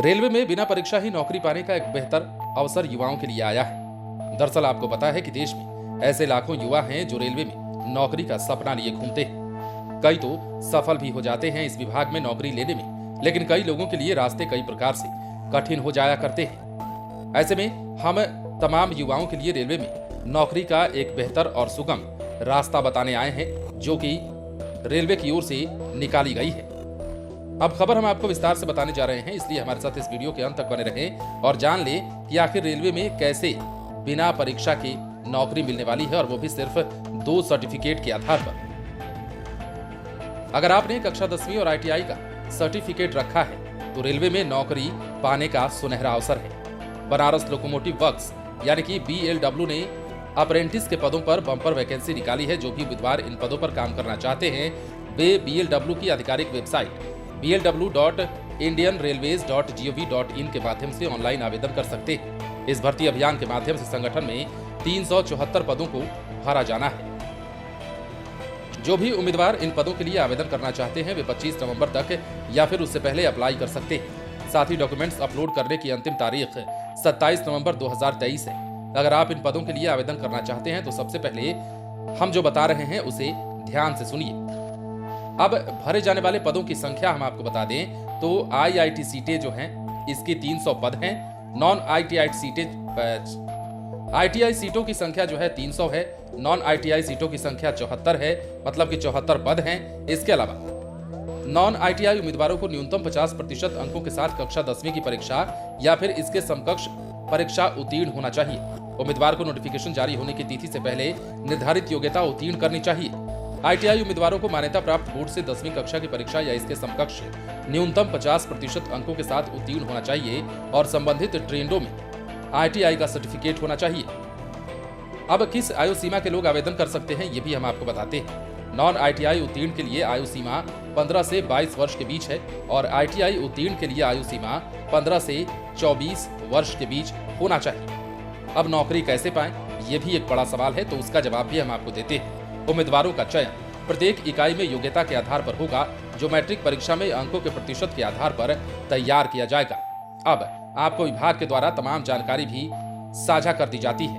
Railway में बिना परीक्षा ही नौकरी पाने का एक बेहतर अवसर युवाओं के लिए आया है। दरअसल आपको पता है कि देश में ऐसे लाखों युवा हैं जो रेलवे में नौकरी का सपना लिए घूमते हैं। कई तो सफल भी हो जाते हैं इस विभाग में नौकरी लेने में, लेकिन कई लोगों के लिए रास्ते कई प्रकार से कठिन हो जाया करते हैं। ऐसे में हम तमाम युवाओं के लिए रेलवे में नौकरी का एक बेहतर और सुगम रास्ता बताने आए हैं, जो कि रेलवे की ओर से निकाली गई है। अब खबर हम आपको विस्तार से बताने जा रहे हैं, इसलिए हमारे साथ इस वीडियो के अंत तक बने रहें और जान लें कि आखिर रेलवे में कैसे बिना परीक्षा के नौकरी मिलने वाली है, और वो भी सिर्फ 2 सर्टिफिकेट के आधार पर। अगर आपने कक्षा 10वीं और ITI का सर्टिफिकेट रखा है तो रेलवे में नौकरी पाने का सुनहरा अवसर है। बनारस लोकोमोटिव वर्क्स यानी कि BLW ने अप्रेंटिस के पदों पर बम्पर वैकेंसी निकाली है। जो भी उम्मीदवार इन पदों पर काम करना चाहते हैं वे BLW की आधिकारिक वेबसाइट blw.indianrailways.gov.in के माध्यम से ऑनलाइन आवेदन कर सकते हैं। इस भर्ती अभियान के माध्यम से संगठन में 374 पदों को भरा जाना है। जो भी उम्मीदवार इन पदों के लिए आवेदन करना चाहते हैं वे 25 नवंबर तक या फिर उससे पहले अप्लाई कर सकते हैं। साथ ही डॉक्यूमेंट्स अपलोड करने की अंतिम तारीख 27 नवंबर 2023 है। अगर आप इन पदों के लिए आवेदन करना चाहते हैं तो सबसे पहले हम जो बता रहे हैं उसे ध्यान से सुनिए। अब भरे जाने वाले पदों की संख्या हम आपको बता दें तो IIT सीटें जो हैं इसकी 300 पद हैं। नॉन ITI सीटें ITI सीटों की संख्या जो है 300 है। नॉन ITI सीटों की संख्या 74 है, मतलब कि 74 पद हैं। इसके अलावा नॉन ITI उम्मीदवारों को न्यूनतम 50% अंकों के साथ कक्षा 10वीं की परीक्षा या फिर इसके समकक्ष परीक्षा उत्तीर्ण होना चाहिए। उम्मीदवार को नोटिफिकेशन जारी होने की तिथि से पहले निर्धारित योग्यता उत्तीर्ण करनी चाहिए। ITI उम्मीदवारों को मान्यता प्राप्त बोर्ड से 10वीं कक्षा की परीक्षा या इसके समकक्ष न्यूनतम 50% अंकों के साथ उत्तीर्ण होना चाहिए और संबंधित ट्रेडों में ITI का सर्टिफिकेट होना चाहिए। अब किस आयु सीमा के लोग आवेदन कर सकते हैं ये भी हम आपको बताते हैं। नॉन ITI उत्तीर्ण के लिए आयु सीमा 15 से 22 वर्ष के बीच है और ITI उत्तीर्ण के लिए आयु सीमा 15 से 24 वर्ष के बीच होना चाहिए। अब नौकरी कैसे पाएं ये भी एक बड़ा सवाल है, तो उसका जवाब भी हम आपको देते हैं। उम्मीदवारों का चयन प्रत्येक इकाई में योग्यता के आधार पर होगा, जो मैट्रिक परीक्षा में अंकों के प्रतिशत के आधार पर तैयार किया जाएगा। अब आपको विभाग के द्वारा तमाम जानकारी भी साझा कर दी जाती है।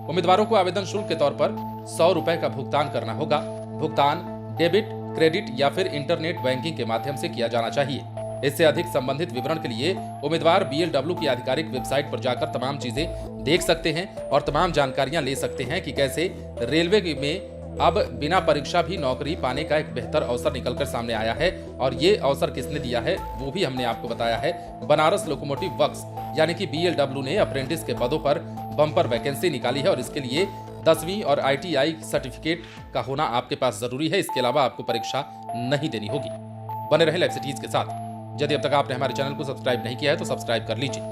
उम्मीदवारों को आवेदन शुल्क के तौर पर 100 रुपए का भुगतान करना होगा। भुगतान डेबिट, क्रेडिट या फिर इंटरनेट बैंकिंग के माध्यम से किया जाना चाहिए। इससे अधिक संबंधित विवरण के लिए उम्मीदवार BLW की आधिकारिक वेबसाइट पर जाकर तमाम चीजें देख सकते हैं और तमाम जानकारियां ले सकते हैं कि कैसे रेलवे में अब बिना परीक्षा भी नौकरी पाने का एक बेहतर अवसर निकलकर सामने आया है। और ये अवसर किसने दिया है वो भी हमने आपको बताया है। बनारस लोकोमोटिव वर्क्स यानी कि BLW ने अप्रेंटिस के पदों पर बम्पर वैकेंसी निकाली है और इसके लिए 10वीं और ITI सर्टिफिकेट का होना आपके पास जरूरी है। इसके अलावा आपको परीक्षा नहीं देनी होगी। बने रहे लाइव सिटीज के साथ। यदि अब तक आपने हमारे चैनल को सब्सक्राइब नहीं किया है तो सब्सक्राइब कर लीजिए।